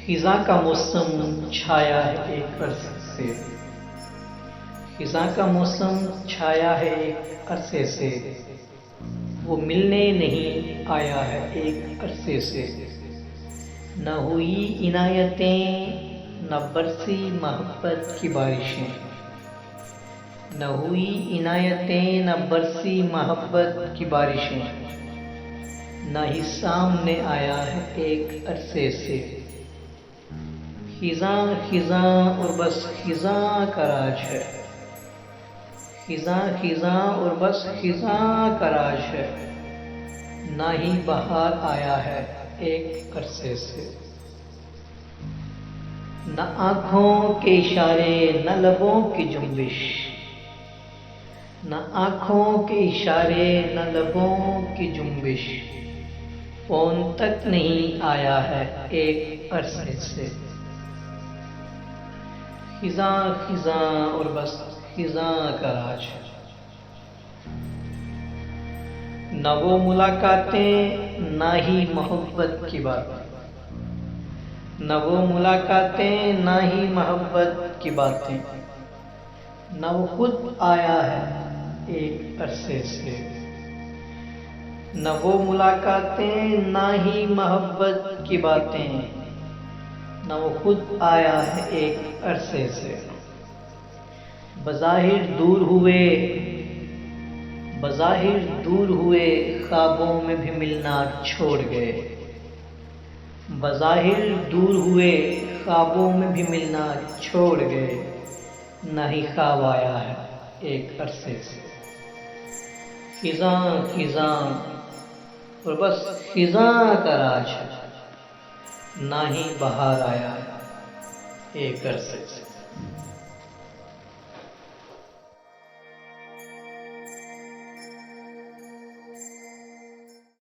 खिज़ां का मौसम छाया है एक अरसे से। खिज़ां का मौसम छाया है एक अरसे से। वो मिलने नहीं आया है एक अरसे से। न हुई इनायतें न बरसी मोहब्बत की बारिशें। न हुई इनायतें न बरसी मोहब्बत की बारिशें। न ही सामने आया है एक अरसे से। खिज़ां खिज़ां और बस खिज़ां का राज है। खिज़ां खिज़ां और बस खिज़ां का राज है। ना ही बहार आया है एक अरसे से। न आँखों के इशारे न लबों की जुम्बिश। न आँखों के इशारे न लबों की जुम्बिश। फ़ोन तक नहीं आया है एक अरसे से। खिज़ां खिज़ां और बस खिज़ां का राज है। न वो मुलाकातें ना ही मोहब्बत की बातें। न वो मुलाकातें ना ही मोहब्बत की बातें। न वो खुद आया है एक अरसे से। न वो मुलाकातें ना ही मोहब्बत की बातें। न वो खुद आया है एक अरसे से। बज़ाहिर दूर हुए ख्वाबों में भी मिलना छोड़ गए। बज़ाहिर दूर हुए ख्वाबों में भी मिलना छोड़ गए। न ही ख्वाब आया है एक अरसे से। खिज़ां खिज़ां और बस खिज़ां का राज है। ना ही बहार आया है एक अरसे से।